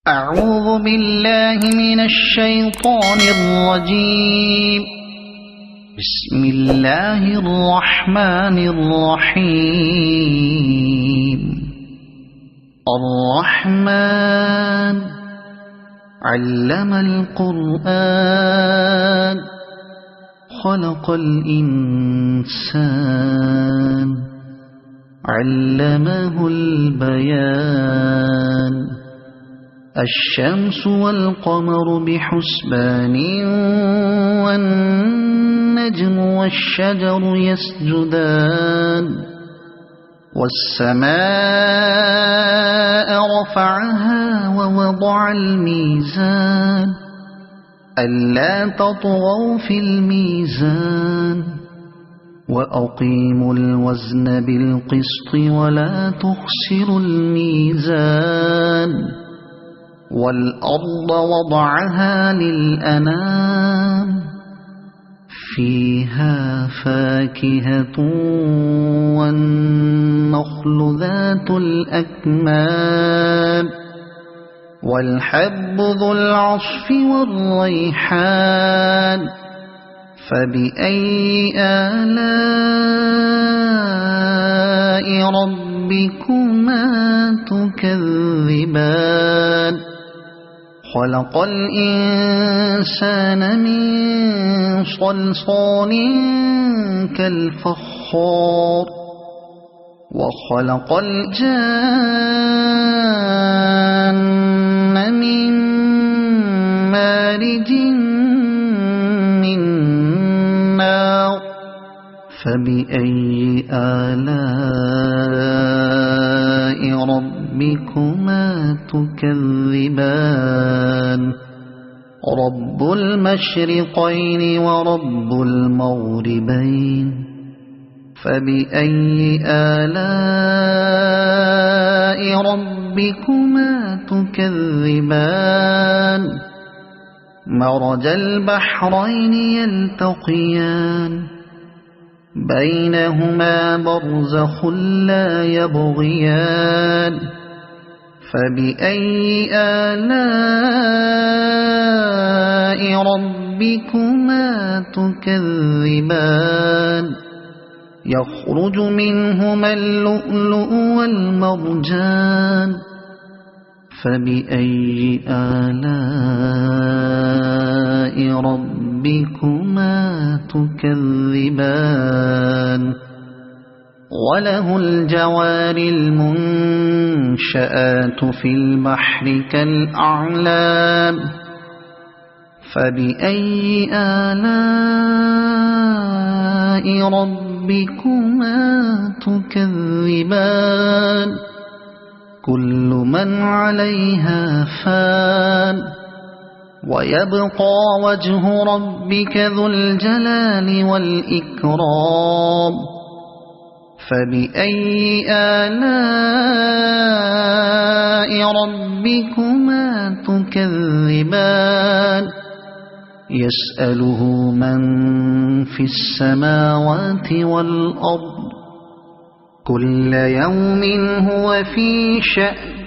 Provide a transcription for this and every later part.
أعوذ بالله من الشيطان الرجيم. بسم الله الرحمن الرحيم. الرحمن علم القرآن خلق الإنسان علمه البيان. الشمس والقمر بحسبان والنجم والشجر يسجدان. والسماء رفعها ووضع الميزان ألا تطغوا في الميزان وأقيموا الوزن بالقسط ولا تخسروا الميزان. والأرض وضعها للأنام فيها فاكهة والنخل ذات الأكمام والحب ذو العصف والريحان. فبأي آلاء ربكما تكذبان. خلق الإنسان من صلصال كالفخار وخلق الجان من مارج من نار. فبأي آلاء ربكما تكذبان. رب المشرقين ورب المغربين. فبأي آلاء ربكما تكذبان. مرج البحرين يلتقيان بينهما برزخ لا يبغيان. فبأي آلاء ربكما تكذبان. يخرج منهما اللؤلؤ والمرجان. فبأي آلاء ربكما تكذبان. وله الجوار المنشآت في البحر كالأعلام. فبأي آلاء ربكما تكذبان. كل من عليها فان ويبقى وجه ربك ذو الجلال والإكرام. فبأي آلاء ربكما تكذبان. يسأله من في السماوات والأرض كل يوم هو في شأن.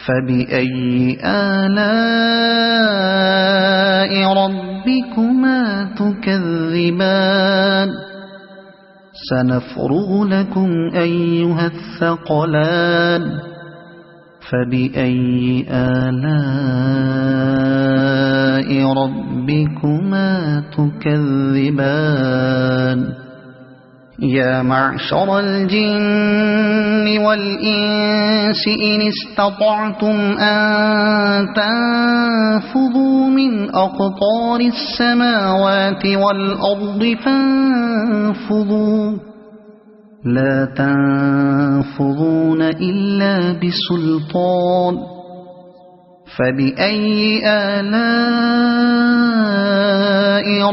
فبأي آلاء ربكما تكذبان. سنفرغ لكم أيها الثقلان. فبأي آلاء ربكما تكذبان. يا معشر الجن والإنس إن استطعتم أن تنفذوا من أقطار السماوات والأرض فانفذوا لا تنفذون إلا بسلطان. فبأي آلاء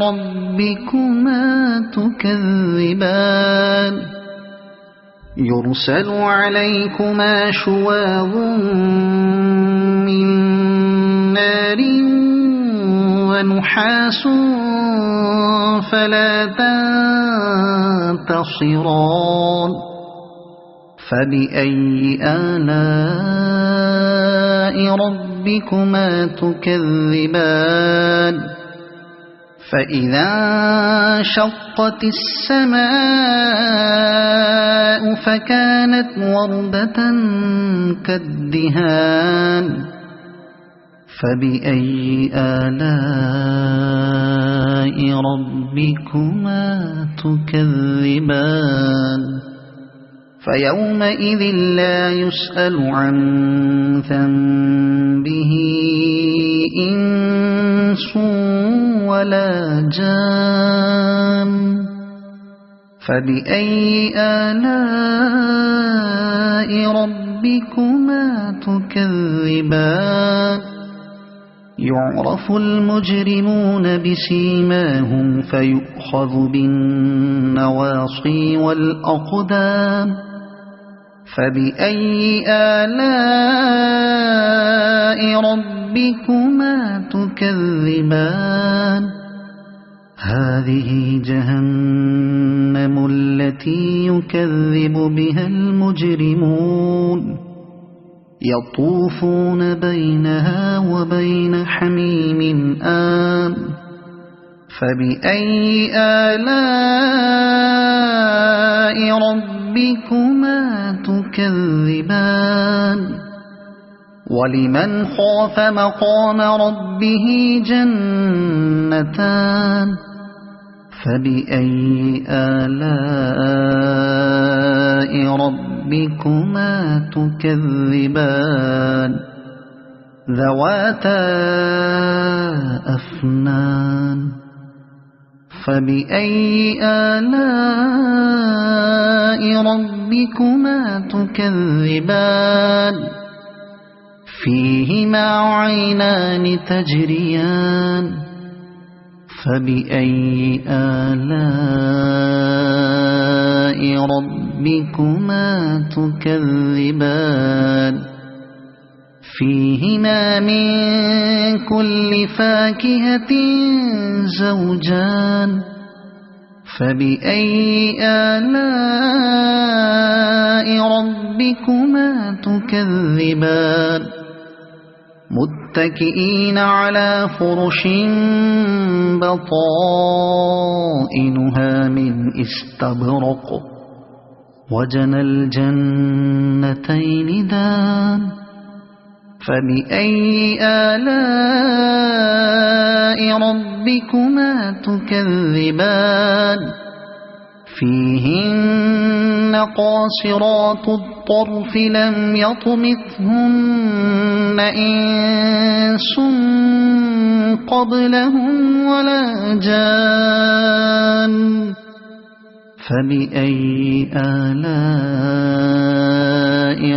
ربكما تكذبان. يرسل عليكما شواظ من نار ونحاس فلا تنتصران. فبأي آلاء ربكما تكذبان فإذا انشقت السماء فكانت وردة كالدهان فبأي آلاء ربكما تكذبان فيومئذ لا يسأل عن ذنبه إنس ولا جان فبأي آلاء ربكما تكذبان يعرف المجرمون بسيماهم فيؤخذ بالنواصي والأقدام فبأي آلاء ربكما تكذبان هذه جهنم التي يكذب بها المجرمون يطوفون بينها وبين حميم آن فبأي آلاء ربكما تكذبان ولمن خاف مقام ربه جنتان فبأي آلاء ربكما تكذبان ذواتا أفنان فبأي آلاء ربكما تكذبان فيهما عينان تجريان فبأي آلاء ربكما تكذبان فيهما من كل فاكهة زوجان فبأي آلاء ربكما تكذبان متكئين على فرش بطائنها من استبرق وجنى الجنتين دان فبأي آلاء ربكما تكذبان فيهن قاصرات الطرف لم يطمثهن إنس قبلهم ولا جان فبأي آلاء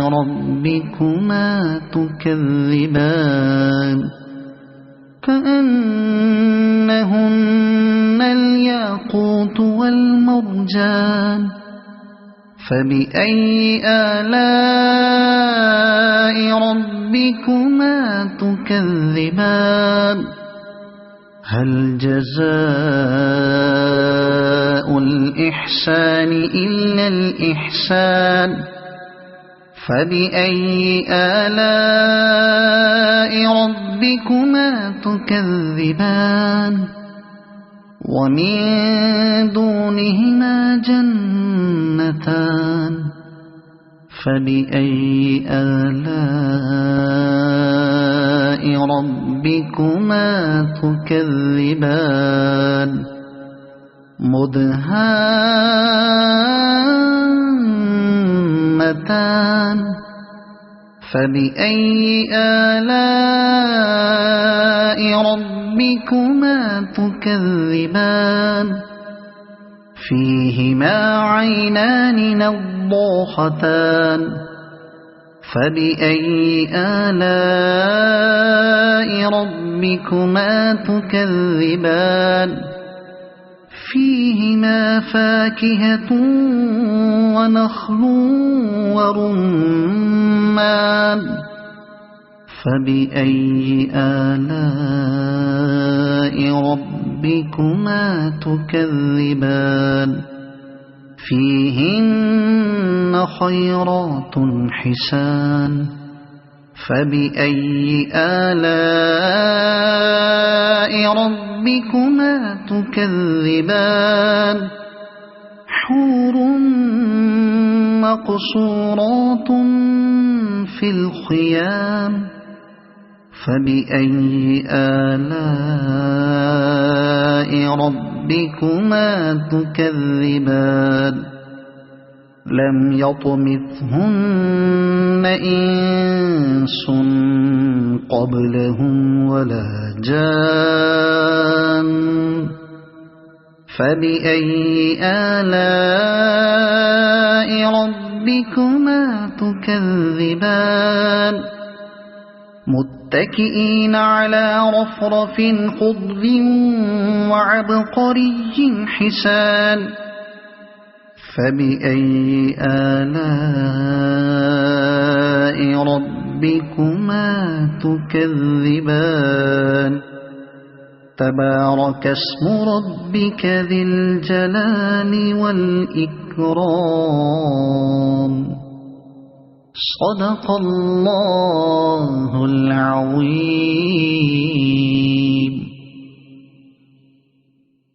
ربكما تكذبان كأنهن الياقوت والمرجان فبأي آلاء ربكما تكذبان هل جزاء الإحسان إلا الإحسان فبأي آلاء ربكما تكذبان ومن دونهما جنتان فبأي آلاء ربكما تكذبان مدهامتان فبأي آلاء ربكما تكذبان فيهما عينان نضاختان فبأي آلاء ربكما تكذبان فيهما فاكهة ونخل ورمان فبأي آلاء ربكما تكذبان فيهن خيرات حسان فبأي آلاء ربكما تكذبان حور مقصورات في الخيام فبأي آلاء ربكما تكذبان لم يطمثهن إنس قبلهم ولا جان فبأي آلاء ربكما تكذبان متكئين على رفرف خضر وعبقري حسان فبأي آلاء ربكما تكذبان تبارك اسم ربك ذي الجلال والإكرام صدق الله العظيم.